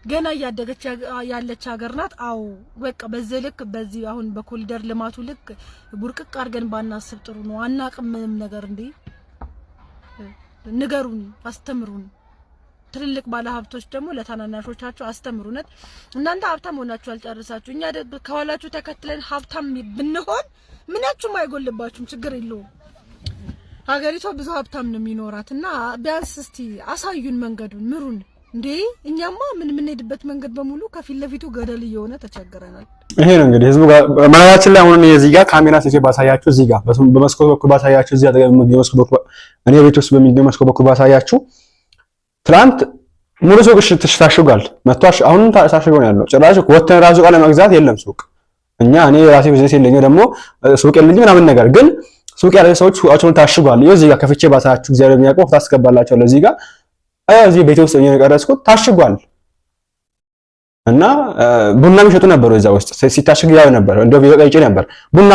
ገና ያደገች ያለች ሀገር ናት። አው በቃ በዘልክ በዚህ አሁን በኮሪደር ልማቱ ልክ ቡርቅቅ አድርገን ባናስብ ጥሩ ነው። አናቅም ምንም ነገር እንዴ ንገሩን፣ አስተምሩን። ትልልቅ ባለሀብቶች ደግሞ ለታናናሾቻቸው አስተምሩነት። እናንተ ሀብታም ሆናችሁ አልጨርሳችሁ እኛ ከኋላችሁ ተከትለን ሀብታም ብንሆን ምናችሁም አይጎልባችሁም፣ ችግር የለውም። ሀገሪቷ ብዙ ሀብታም ነው የሚኖራትና ቢያንስ እስቲ አሳዩን መንገዱን፣ ምሩን። እንዴ እኛማ ምን ሄድበት መንገድ በሙሉ ከፊት ለፊቱ ገደል እየሆነ ተቸግረናል። ይሄ ነው እንግዲህ ህዝቡ መናያችን ላይ አሁን እዚህ ጋር ካሜራ ሲሴ ባሳያችሁ፣ እዚህ ጋር በመስኮት በኩል ባሳያችሁ፣ እዚህ አጠገብ በመስኮት በኩል እኔ ቤት ውስጥ በሚገኝ መስኮት በኩል ባሳያችሁ፣ ትላንት ሙሉ ሱቅ ታሽጓል። መጥቷሽ አሁን ታሽጎ ነው ያለው። ጭራሽ ወተን ራሱ ቃለ መግዛት የለም ሱቅ። እኔ ራሴ ቢዝነስ የለኝ ደግሞ ሱቅ የለኝ ምናምን ነገር ግን ሱቅ ያለ ሰዎች ሱቃቸውን ታሽጓል። ይኸው እዚህ ጋር ከፍቼ ባሳያችሁ እግዚአብሔር የሚያውቀው ታስገባላችሁ። ለዚህ ጋር እዚህ ቤት ውስጥ የቀረጽኩት ታሽጓል። እና ቡና የሚሸጡ ነበሩ እዛ ውስጥ ሲታሽግ ያው ነበር። እንደው ቢቀይጭ ነበር ቡና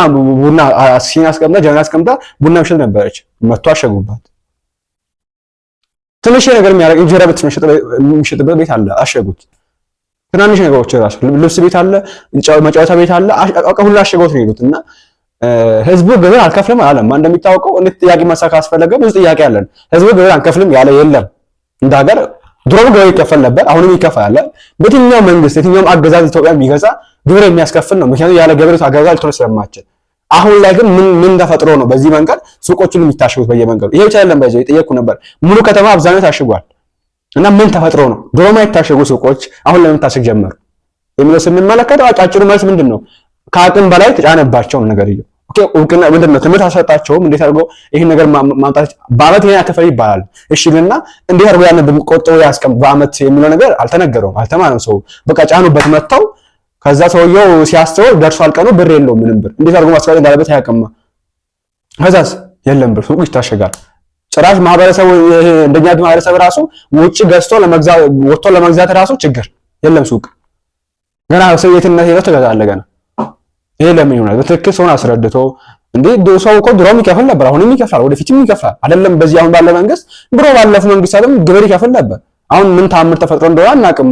ሲና አስቀምጣ ጀና አስቀምጣ ቡና የሚሸጥ ነበረች። መጥቶ አሸጉባት። ትንሽ ነገር የሚያደርግ እንጀራ ቤት የሚሸጥበት ቤት አለ፣ አሸጉት። ትናንሽ ነገሮች ራሱ ልብስ ቤት አለ፣ መጫወቻ ቤት አለ፣ ሁሉ አሸጉት ነው ይሉት። እና ህዝቡ ግብር አልከፍልም አላለም። እንደሚታወቀው እንዴት ጥያቄ ማሳካ አስፈለገ? ብዙ ጥያቄ አለን። ህዝቡ ግብር አንከፍልም ያለ የለም። እንደ ሀገር ድሮም ግብር ይከፈል ነበር፣ አሁንም ይከፈላል። በየትኛው መንግስት የትኛውም አገዛዝ ኢትዮጵያ ቢገዛ ግብር የሚያስከፍል ነው። ምክንያቱም ያለ ግብር አገዛዝ ልትሆን ስለማትችል። አሁን ላይ ግን ምን ተፈጥሮ ነው በዚህ መንገድ ሱቆቹን የሚታሽጉት በየመንገዱ? ይሄ ብቻ አይደለም። ባይዘው የጠየቁ ነበር። ሙሉ ከተማ አብዛኛው ታሽጓል። እና ምን ተፈጥሮ ነው ድሮም የታሸጉ ሱቆች አሁን ለምን ታሽግ ጀመሩ የሚለው ስንመለከተው አጫጭሩ መልስ ምንድነው? ከአቅም በላይ ተጫነባቸው ነገር ይዩ። ኦኬ እውቅና ምንድነው? ትምህርት አሰጣቸውም። እንዴት አድርጎ ይሄን ነገር ማምጣት በአመት ይሄን ያከፈል ይባላል። እሺ እና እንዴት አድርጎ ያንን ቆጥሮ ያስቀም በአመት የሚለው ነገር አልተነገረውም፣ አልተማረም። ሰው በቃ ጫኑበት መተው። ከዛ ሰውየው ሲያስተው ደርሷል ቀኑ፣ ብር የለውም ምንም ብር። እንዴት አድርጎ ማስቀመጥ እንዳለበት ያቀማ። ከዛስ የለም ብር፣ ሱቁ ይታሸጋል። ጭራሽ ማህበረሰቡ እንደኛ ማህበረሰብ ራሱ ውጪ ገዝቶ ለመግዛት ወጥቶ ለመግዛት ራሱ ችግር የለም ሱቅ። ገና ሰው የትነት ሄዶ ተገዛለ ገና። ይሄ ለምን ይሆናል? በትክክል ሰውን አስረድቶ እንዴ ሰው እኮ ድሮም ይከፍል ነበር፣ አሁንም ይከፍላል፣ ወደፊትም ይከፍላል። አይደለም በዚህ አሁን ባለ መንግስት ድሮ ባለፉ መንግስታትም ግብር ይከፍል ነበር። አሁን ምን ታምር ተፈጥሮ እንደሆነ አናውቅም።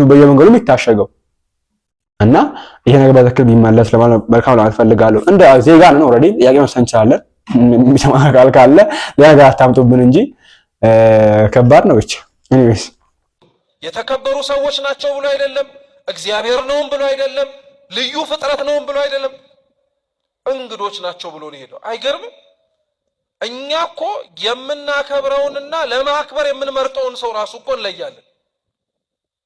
በየመንገዱ የሚታሸገው እና ይሄ ነገር በትክክል ቢመለስ ለማለት መልካም ለማለት ፈልጋለሁ። እንደ ዜጋ ነው ኦልሬዲ ጥያቄ መሰንቻ እንችላለን። የሚሰማ ቃል ካለ ለነገር አታምጡብን እንጂ ከባድ ነው። ብቻ ኤኒዌይስ የተከበሩ ሰዎች ናቸው ብሎ አይደለም፣ እግዚአብሔር ነውም ብሎ አይደለም፣ ልዩ ፍጥረት ነውም ብሎ አይደለም፣ እንግዶች ናቸው ብሎ ነው ሄደው። አይገርምም? እኛ እኮ የምናከብረውንና ለማክበር የምንመርጠውን ሰው ራሱ እኮ እንለያለን።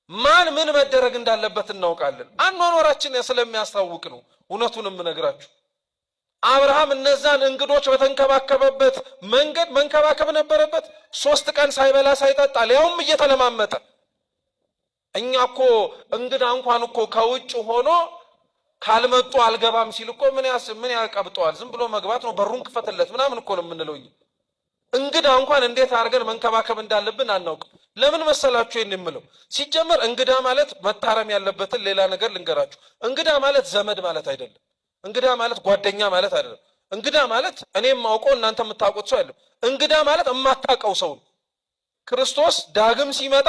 ማን ምን መደረግ እንዳለበት እናውቃለን። አኗኗራችን ስለሚያስታውቅ ነው። እውነቱን የምነግራችሁ አብርሃም እነዛን እንግዶች በተንከባከበበት መንገድ መንከባከብ ነበረበት። 3 ቀን ሳይበላ ሳይጠጣ ሊያውም እየተለማመጠ። እኛ እኮ እንግዳ እንኳን እኮ ከውጭ ሆኖ ካልመጡ አልገባም ሲል እኮ ምን ያቀብጠዋል? ዝም ብሎ መግባት ነው፣ በሩን ክፈትለት ምናምን እኮ ነው የምንለው። እንግዳ እንኳን እንዴት አድርገን መንከባከብ እንዳለብን አናውቅም። ለምን መሰላችሁ ይሄን የምለው? ሲጀመር እንግዳ ማለት መታረም ያለበትን ሌላ ነገር ልንገራችሁ። እንግዳ ማለት ዘመድ ማለት አይደለም። እንግዳ ማለት ጓደኛ ማለት አይደለም። እንግዳ ማለት እኔም ማውቀው እናንተ የምታውቁት ሰው አይደለም። እንግዳ ማለት የማታውቀው ሰው ነው። ክርስቶስ ዳግም ሲመጣ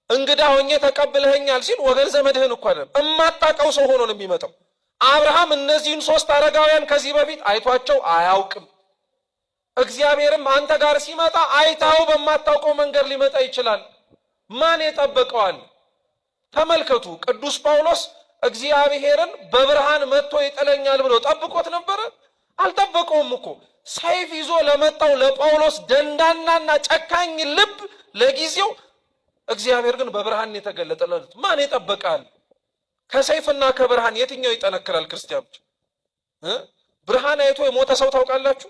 እንግዳ ሆኜ ተቀብለኸኛል ሲል ወገን ዘመድህን እኮ አይደለም፣ የማታውቀው ሰው ሆኖ ነው የሚመጣው። አብርሃም እነዚህን 3 አረጋውያን ከዚህ በፊት አይቷቸው አያውቅም። እግዚአብሔርም አንተ ጋር ሲመጣ አይታው በማታውቀው መንገድ ሊመጣ ይችላል። ማን የጠበቀዋል? ተመልከቱ። ቅዱስ ጳውሎስ እግዚአብሔርን በብርሃን መጥቶ ይጥለኛል ብሎ ጠብቆት ነበረ? አልጠበቀውም እኮ። ሰይፍ ይዞ ለመጣው ለጳውሎስ ደንዳናና ጨካኝ ልብ ለጊዜው እግዚአብሔር ግን በብርሃን የተገለጠለት ማን ይጠበቃል? ከሰይፍና ከብርሃን የትኛው ይጠነክራል? ክርስቲያኖች ብርሃን አይቶ የሞተ ሰው ታውቃላችሁ?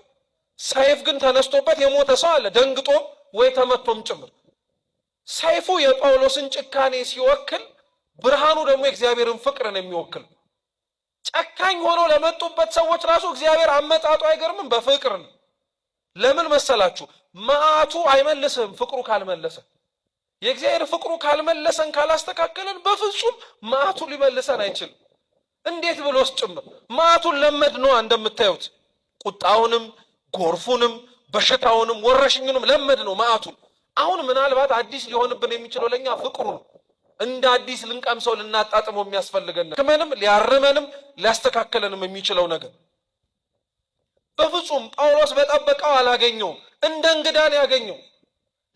ሰይፍ ግን ተነስቶበት የሞተ ሰው አለ፣ ደንግጦም ወይ ተመቶም ጭምር። ሰይፉ የጳውሎስን ጭካኔ ሲወክል፣ ብርሃኑ ደግሞ የእግዚአብሔርን ፍቅርን የሚወክል። ጨካኝ ሆኖ ለመጡበት ሰዎች ራሱ እግዚአብሔር አመጣጡ አይገርምም? በፍቅር ነው። ለምን መሰላችሁ? መዓቱ አይመልስም ፍቅሩ ካልመለሰ። የእግዚአብሔር ፍቅሩ ካልመለሰን ካላስተካከለን በፍጹም መዓቱ ሊመልሰን አይችልም። እንዴት ብሎስ ጭምር መዓቱን ለመድነው። እንደምታዩት ቁጣውንም ጎርፉንም በሽታውንም ወረሽኙንም ለመድነው መዓቱን። አሁን ምናልባት አዲስ ሊሆንብን የሚችለው ለኛ ፍቅሩ ነው። እንደ አዲስ ልንቀምሰው ልናጣጥመው የሚያስፈልገን ህመንም ሊያርመንም ሊያስተካከለንም የሚችለው ነገር በፍጹም ጳውሎስ በጠበቀው አላገኘውም። እንደ እንግዳን ያገኘው።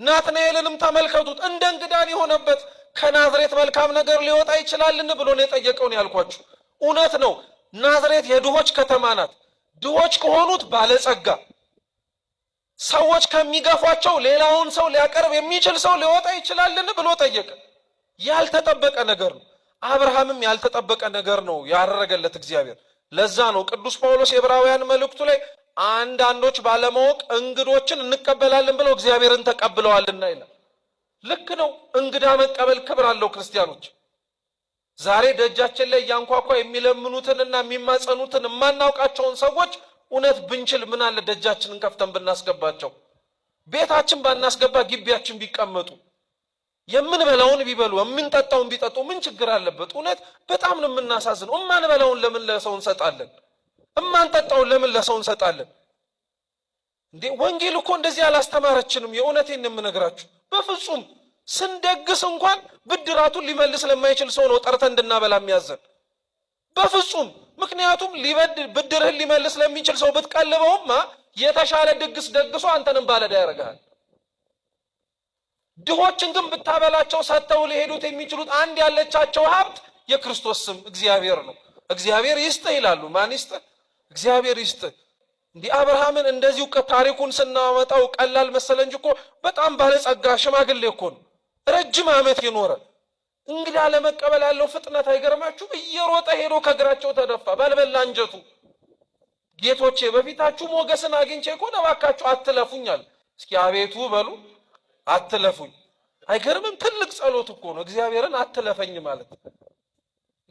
ናትናኤልንም ተመልከቱት፣ እንደ እንግዳን የሆነበት ከናዝሬት መልካም ነገር ሊወጣ ይችላልን ብሎ ነው የጠየቀው። ነው ያልኳችሁ፣ እውነት ነው። ናዝሬት የድሆች ከተማ ናት። ድሆች ከሆኑት ባለጸጋ፣ ሰዎች ከሚገፏቸው ሌላውን ሰው ሊያቀርብ የሚችል ሰው ሊወጣ ይችላልን ብሎ ጠየቀ። ያልተጠበቀ ነገር ነው። አብርሃምም ያልተጠበቀ ነገር ነው ያደረገለት እግዚአብሔር። ለዛ ነው ቅዱስ ጳውሎስ የዕብራውያን መልእክቱ ላይ አንዳንዶች ባለማወቅ እንግዶችን እንቀበላለን ብለው እግዚአብሔርን ተቀብለዋልና ይላል። ልክ ነው። እንግዳ መቀበል ክብር አለው። ክርስቲያኖች ዛሬ ደጃችን ላይ ያንኳኳ የሚለምኑትንና የሚማጸኑትን የማናውቃቸውን ሰዎች እውነት ብንችል ምን አለ ደጃችንን ከፍተን ብናስገባቸው። ቤታችን ባናስገባ ግቢያችን ቢቀመጡ፣ የምንበላውን ቢበሉ የምንጠጣውን ቢጠጡ ምን ችግር አለበት? እውነት በጣም ነው የምናሳዝነው። እማንበላውን ለምን ለሰው እንሰጣለን? እማንጠጣውን ለምን ለሰው እንሰጣለን? እንዴ ወንጌል እኮ እንደዚህ አላስተማረችንም። የእውነቴን የምነግራችሁ በፍጹም ስንደግስ እንኳን ብድራቱን ሊመልስ ለማይችል ሰው ነው ጠርተን እንድናበላ የሚያዘን በፍጹም። ምክንያቱም ብድርህን ሊመልስ ለሚችል ሰው ብትቀልበውማ የተሻለ ድግስ ደግሶ አንተንም ባለዳ ያደርጋል። ድሆችን ግን ብታበላቸው ሰጥተው ሊሄዱት የሚችሉት አንድ ያለቻቸው ሀብት የክርስቶስ ስም እግዚአብሔር ነው። እግዚአብሔር ይስጥ ይላሉ። ማን ይስጥ? እግዚአብሔር ይስጥ። እንዲህ አብርሃምን እንደዚሁ ታሪኩን ስናመጣው ቀላል መሰለ እንጂ እኮ በጣም ባለጸጋ ሽማግሌ እኮ ነው። ረጅም ዓመት የኖረ እንግዳ ለመቀበል ያለው ፍጥነት አይገርማችሁ? እየሮጠ ሄዶ ከእግራቸው ተደፋ ባልበላ እንጀቱ። ጌቶቼ በፊታችሁ ሞገስን አግኝቼ ከሆነ እባካችሁ አትለፉኛል። እስኪ አቤቱ በሉ አትለፉኝ። አይገርምም? ትልቅ ጸሎት እኮ ነው። እግዚአብሔርን አትለፈኝ ማለት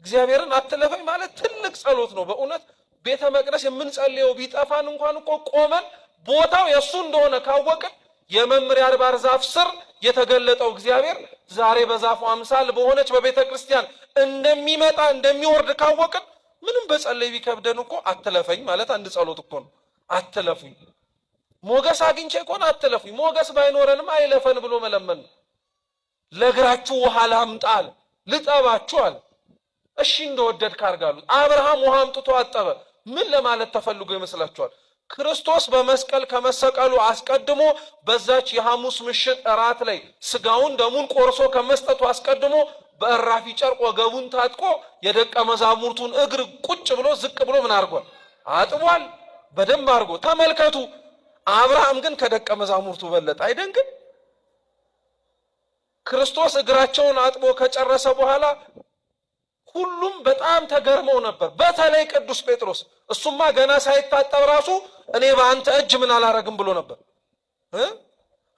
እግዚአብሔርን አትለፈኝ ማለት ትልቅ ጸሎት ነው በእውነት። ቤተ መቅደስ የምንጸልየው ቢጠፋን እንኳን እኮ ቆመን ቦታው የሱ እንደሆነ ካወቅን የመምሪያ አድባር ዛፍ ስር የተገለጠው እግዚአብሔር ዛሬ በዛፉ አምሳል በሆነች በቤተ ክርስቲያን እንደሚመጣ እንደሚወርድ ካወቅን ምንም በጸለይ ቢከብደን እኮ አትለፈኝ ማለት አንድ ጸሎት እኮ ነው። አትለፉኝ። ሞገስ አግኝቼ እኮ አትለፉኝ። ሞገስ ባይኖረንም አይለፈን ብሎ መለመን ነው። ለእግራችሁ ውሃ ላምጣ አለ፣ ልጠባችሁ አለ። እሺ እንደወደድክ አድርጋሉት። አብርሃም ውሃ አምጥቶ አጠበ። ምን ለማለት ተፈልጎ ይመስላችኋል? ክርስቶስ በመስቀል ከመሰቀሉ አስቀድሞ በዛች የሐሙስ ምሽት እራት ላይ ስጋውን ደሙን ቆርሶ ከመስጠቱ አስቀድሞ በእራፊ ጨርቅ ወገቡን ታጥቆ የደቀ መዛሙርቱን እግር ቁጭ ብሎ ዝቅ ብሎ ምን አድርጓል? አጥቧል። በደንብ አድርጎ ተመልከቱ። አብርሃም ግን ከደቀ መዛሙርቱ በለጠ። አይደንግም? ክርስቶስ እግራቸውን አጥቦ ከጨረሰ በኋላ ሁሉም በጣም ተገርመው ነበር። በተለይ ቅዱስ ጴጥሮስ። እሱማ ገና ሳይታጠብ ራሱ እኔ በአንተ እጅ ምን አላረግም ብሎ ነበር።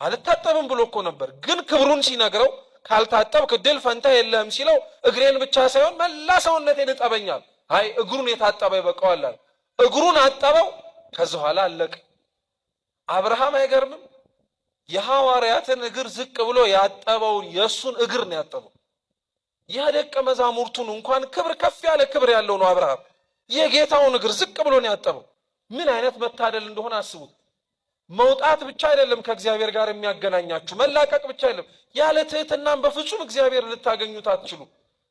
አልታጠብም ብሎ እኮ ነበር። ግን ክብሩን ሲነግረው ካልታጠብክ ድል ፈንታ የለህም ሲለው እግሬን ብቻ ሳይሆን መላ ሰውነቴን እጠበኛል። አይ እግሩን የታጠበ ይበቃዋል አለ። እግሩን አጠበው። ከዚህ በኋላ አለቀ። አብርሃም አይገርምም? የሐዋርያትን እግር ዝቅ ብሎ ያጠበውን የእሱን እግር ነው ያጠበው። የደቀ መዛሙርቱን እንኳን ክብር ከፍ ያለ ክብር ያለው ነው አብርሃም። የጌታውን እግር ዝቅ ብሎ ነው ያጠበው። ምን አይነት መታደል እንደሆነ አስቡት። መውጣት ብቻ አይደለም ከእግዚአብሔር ጋር የሚያገናኛችሁ፣ መላቀቅ ብቻ አይደለም። ያለ ትህትናም በፍጹም እግዚአብሔር ልታገኙት አትችሉ።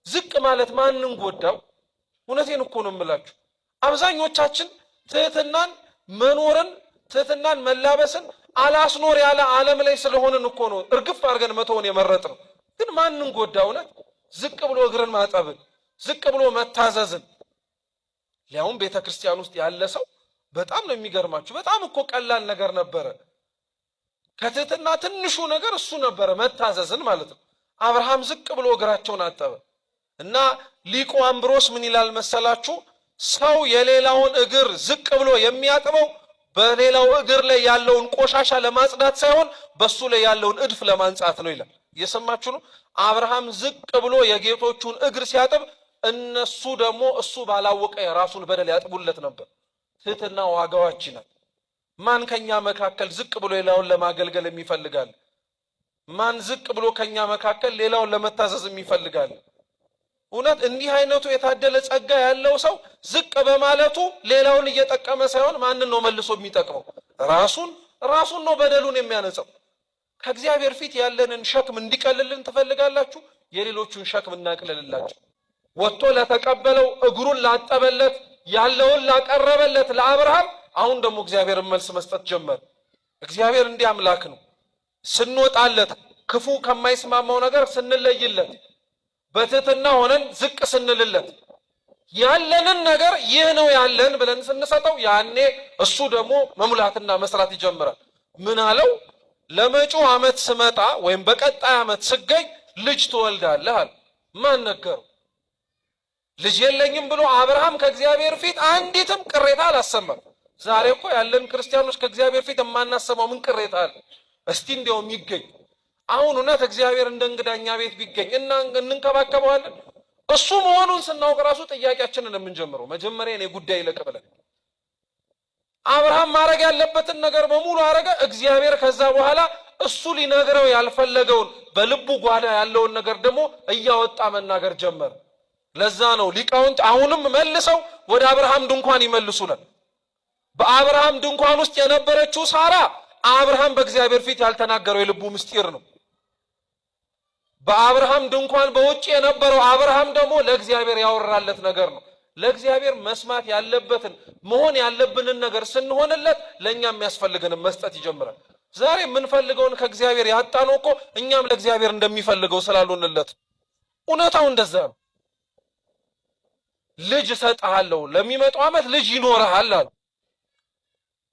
ዝቅ ማለት ማንን ጎዳው? እውነቴን እኮ ነው የምላችሁ። አብዛኞቻችን ትህትናን መኖርን ትህትናን መላበስን አላስኖር ያለ ዓለም ላይ ስለሆንን እኮ ነው እርግፍ አድርገን መተውን የመረጥነው። ግን ማንን ጎዳ? እውነት ዝቅ ብሎ እግርን ማጠብን፣ ዝቅ ብሎ መታዘዝን። ሊያውም ቤተ ክርስቲያን ውስጥ ያለ ሰው በጣም ነው የሚገርማችሁ። በጣም እኮ ቀላል ነገር ነበረ። ከትህትና ትንሹ ነገር እሱ ነበረ፣ መታዘዝን ማለት ነው። አብርሃም ዝቅ ብሎ እግራቸውን አጠበ እና ሊቁ አምብሮስ ምን ይላል መሰላችሁ? ሰው የሌላውን እግር ዝቅ ብሎ የሚያጥበው በሌላው እግር ላይ ያለውን ቆሻሻ ለማጽዳት ሳይሆን በሱ ላይ ያለውን እድፍ ለማንጻት ነው ይላል። እየሰማችሁ ነው? አብርሃም ዝቅ ብሎ የጌቶቹን እግር ሲያጥብ እነሱ ደግሞ እሱ ባላወቀ የራሱን በደል ያጥቡለት ነበር። ትህትና ዋጋዋች ናት። ማን ከኛ መካከል ዝቅ ብሎ ሌላውን ለማገልገል የሚፈልጋል? ማን ዝቅ ብሎ ከኛ መካከል ሌላውን ለመታዘዝ የሚፈልጋል? እውነት እንዲህ አይነቱ የታደለ ጸጋ ያለው ሰው ዝቅ በማለቱ ሌላውን እየጠቀመ ሳይሆን ማንን ነው መልሶ የሚጠቅመው? ራሱን ነው በደሉን የሚያነጻው። ከእግዚአብሔር ፊት ያለንን ሸክም እንዲቀልልን ትፈልጋላችሁ? የሌሎቹን ሸክም እናቅልልላቸው። ወጥቶ ለተቀበለው እግሩን ላጠበለት ያለውን ላቀረበለት ለአብርሃም አሁን ደግሞ እግዚአብሔርን መልስ መስጠት ጀመረ። እግዚአብሔር እንዲህ አምላክ ነው። ስንወጣለት ክፉ ከማይስማማው ነገር ስንለይለት በትህትና ሆነን ዝቅ ስንልለት ያለንን ነገር ይህ ነው ያለን ብለን ስንሰጠው ያኔ እሱ ደግሞ መሙላትና መስራት ይጀምራል። ምን አለው? ለመጪው ዓመት ስመጣ ወይም በቀጣይ ዓመት ስገኝ ልጅ ትወልዳለህ አለ። ማን ነገረው? ልጅ የለኝም ብሎ አብርሃም ከእግዚአብሔር ፊት አንዲትም ቅሬታ አላሰማም። ዛሬ እኮ ያለን ክርስቲያኖች ከእግዚአብሔር ፊት የማናሰማው ምን ቅሬታ አለ? እስቲ እንዲያውም ይገኝ። አሁን እውነት እግዚአብሔር እንደ እንግዳኛ ቤት ቢገኝ እና እንንከባከበዋለን? እሱ መሆኑን ስናውቅ ራሱ ጥያቄያችንን የምንጀምረው መጀመሪያ እኔ ጉዳይ ይለቅ ብለን። አብርሃም ማድረግ ያለበትን ነገር በሙሉ አረገ። እግዚአብሔር ከዛ በኋላ እሱ ሊነግረው ያልፈለገውን በልቡ ጓዳ ያለውን ነገር ደግሞ እያወጣ መናገር ጀመረ። ለዛ ነው ሊቃውንት አሁንም መልሰው ወደ አብርሃም ድንኳን ይመልሱናል። በአብርሃም ድንኳን ውስጥ የነበረችው ሳራ አብርሃም በእግዚአብሔር ፊት ያልተናገረው የልቡ ምስጢር ነው። በአብርሃም ድንኳን በውጭ የነበረው አብርሃም ደግሞ ለእግዚአብሔር ያወራለት ነገር ነው። ለእግዚአብሔር መስማት ያለበትን መሆን ያለብንን ነገር ስንሆንለት ለኛ የሚያስፈልገንን መስጠት ይጀምራል። ዛሬ የምንፈልገውን ከእግዚአብሔር ያጣነው እኮ እኛም ለእግዚአብሔር እንደሚፈልገው ስላልሆንለት። እውነታው እንደዛ ነው። ልጅ እሰጥሃለሁ፣ ለሚመጣው ዓመት ልጅ ይኖርሃል አለ።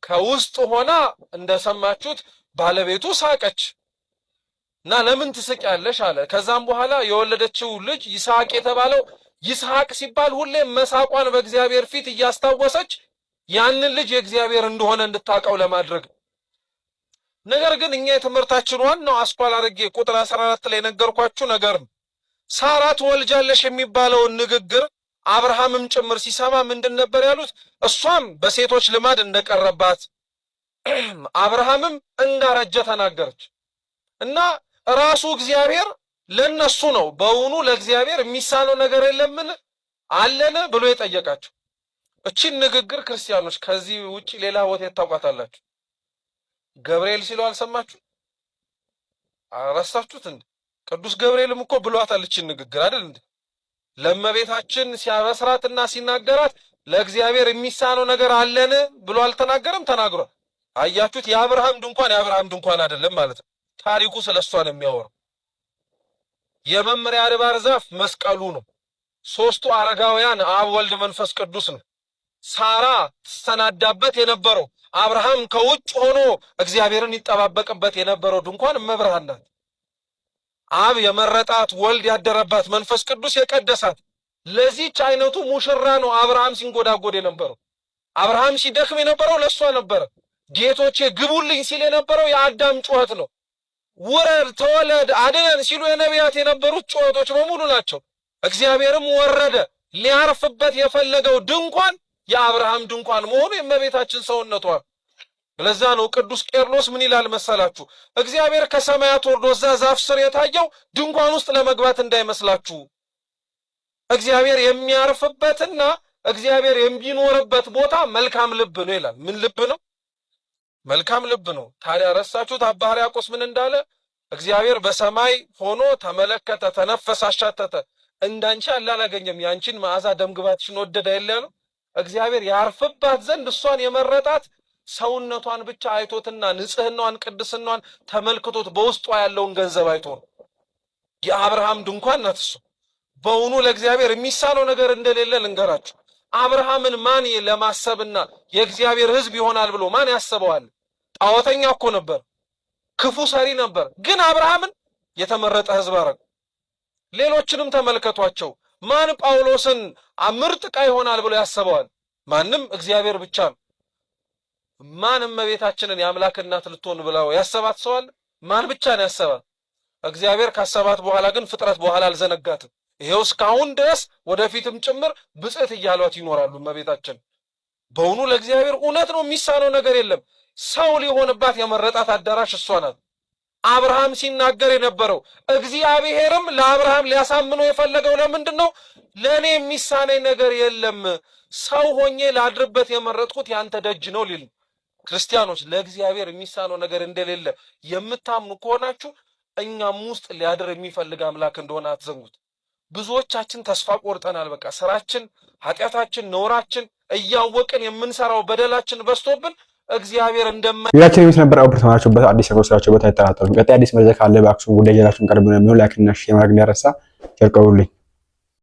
ከውስጥ ሆና እንደሰማችሁት ባለቤቱ ሳቀች እና ለምን ትስቂያለሽ አለ። ከዛም በኋላ የወለደችው ልጅ ይስሐቅ የተባለው ይስሐቅ ሲባል ሁሌም መሳቋን በእግዚአብሔር ፊት እያስታወሰች ያንን ልጅ የእግዚአብሔር እንደሆነ እንድታውቀው ለማድረግ። ነገር ግን እኛ የትምህርታችን ዋናው አስኳል አድርጌ ቁጥር 14 ላይ ነገርኳችሁ ነገር ነው። ሳራ ትወልጃለሽ የሚባለውን ንግግር አብርሃምም ጭምር ሲሰማ ምንድን ነበር ያሉት? እሷም በሴቶች ልማድ እንደቀረባት አብርሃምም እንዳረጀ ተናገረች እና ራሱ እግዚአብሔር ለነሱ ነው በእውኑ ለእግዚአብሔር የሚሳነው ነገር የለምን አለን ብሎ የጠየቃቸው። እቺን ንግግር ክርስቲያኖች ከዚህ ውጪ ሌላ ቦታ ታውቃታላችሁ? ገብርኤል ሲለው አልሰማችሁ? አረሳችሁት እንዴ? ቅዱስ ገብርኤልም እኮ ብሏታል እቺን ንግግር አይደል እንዴ? ለእመቤታችን ሲያበስራትና ሲናገራት ለእግዚአብሔር የሚሳነው ነገር አለን ብሎ አልተናገረም? ተናግሯል። አያችሁት? የአብርሃም ድንኳን አይደለም ማለት ነው። ታሪኩ ስለሷ ነው የሚያወራው። የመምሪያ አድባር ዛፍ መስቀሉ ነው። ሶስቱ አረጋውያን አብ፣ ወልድ፣ መንፈስ ቅዱስ ነው። ሳራ ትሰናዳበት የነበረው አብርሃም ከውጭ ሆኖ እግዚአብሔርን ይጠባበቅበት የነበረው ድንኳን እመብርሃን ናት። አብ የመረጣት፣ ወልድ ያደረባት፣ መንፈስ ቅዱስ የቀደሳት ለዚህች አይነቱ ሙሽራ ነው አብርሃም ሲንጎዳጎድ የነበረው። አብርሃም ሲደክም የነበረው ለሷ ነበረ። ጌቶቼ ግቡልኝ ሲል የነበረው የአዳም ጩኸት ነው። ውረድ፣ ተወለድ፣ አድነን ሲሉ የነቢያት የነበሩት ጩኸቶች በሙሉ ናቸው። እግዚአብሔርም ወረደ። ሊያርፍበት የፈለገው ድንኳን የአብርሃም ድንኳን መሆኑ የእመቤታችን ሰውነቷ። ለዛ ነው ቅዱስ ቄርሎስ ምን ይላል መሰላችሁ? እግዚአብሔር ከሰማያት ወርዶ እዛ ዛፍ ስር የታየው ድንኳን ውስጥ ለመግባት እንዳይመስላችሁ። እግዚአብሔር የሚያርፍበትና እግዚአብሔር የሚኖርበት ቦታ መልካም ልብ ነው ይላል። ምን ልብ ነው? መልካም ልብ ነው። ታዲያ ረሳችሁት? አባ ሕርያቆስ ምን እንዳለ? እግዚአብሔር በሰማይ ሆኖ ተመለከተ፣ ተነፈሰ፣ አሻተተ፣ እንዳንቺ አላገኘም፣ ያንቺን መዓዛ ደምግባትሽን ወደደ ያለው። እግዚአብሔር ያርፍባት ዘንድ እሷን የመረጣት ሰውነቷን ብቻ አይቶትና ንጽህናዋን ቅድስናዋን ተመልክቶት በውስጧ ያለውን ገንዘብ አይቶ ነው። የአብርሃም ድንኳን ናት እሱ። በእውኑ ለእግዚአብሔር የሚሳነው ነገር እንደሌለ ልንገራችሁ። አብርሃምን ማን ለማሰብና የእግዚአብሔር ሕዝብ ይሆናል ብሎ ማን ያስበዋል? ጣዖተኛ እኮ ነበር፣ ክፉ ሰሪ ነበር። ግን አብርሃምን የተመረጠ ሕዝብ አረገ። ሌሎችንም ተመልከቷቸው። ማን ጳውሎስን ምርጥ ዕቃ ይሆናል ብሎ ያሰበዋል? ማንም፣ እግዚአብሔር ብቻ ነው። ማን እመቤታችንን የአምላክ እናት ልትሆን ብለው ያሰባት ሰው አለ? ማን ብቻ ነው ያሰባት? እግዚአብሔር ካሰባት በኋላ ግን ፍጥረት በኋላ አልዘነጋትም። ይሄው እስካሁን ድረስ ወደፊትም ጭምር ብጽዕት እያሏት ይኖራሉ እመቤታችን። በእውኑ ለእግዚአብሔር እውነት ነው፣ የሚሳነው ነገር የለም። ሰው ሊሆንባት የመረጣት አዳራሽ እሷ ናት። አብርሃም ሲናገር የነበረው እግዚአብሔርም ለአብርሃም ሊያሳምነው የፈለገው ለምንድን ነው? ለእኔ የሚሳነኝ ነገር የለም፣ ሰው ሆኜ ላድርበት የመረጥኩት ያንተ ደጅ ነው ሊል። ክርስቲያኖች ለእግዚአብሔር የሚሳነው ነገር እንደሌለ የምታምኑ ከሆናችሁ እኛም ውስጥ ሊያድር የሚፈልግ አምላክ እንደሆነ አትዘንጉት። ብዙዎቻችን ተስፋ ቆርጠናል። በቃ ስራችን፣ ኃጢአታችን፣ ነውራችን እያወቅን የምንሰራው በደላችን በዝቶብን እግዚአብሔር ሌላችን የሚስ ነበር አውብር ተማራችሁበት አዲስ ነገር ስራችሁበት አይጠራጠሩም። ቀጣይ አዲስ መረጃ ካለ በአክሱም ጉዳይ ይላችሁን ቀርብ ነው የሚሆን ላይክ እና ሼር ማድረግ እንዳይረሳ። ቸር ቆዩልኝ።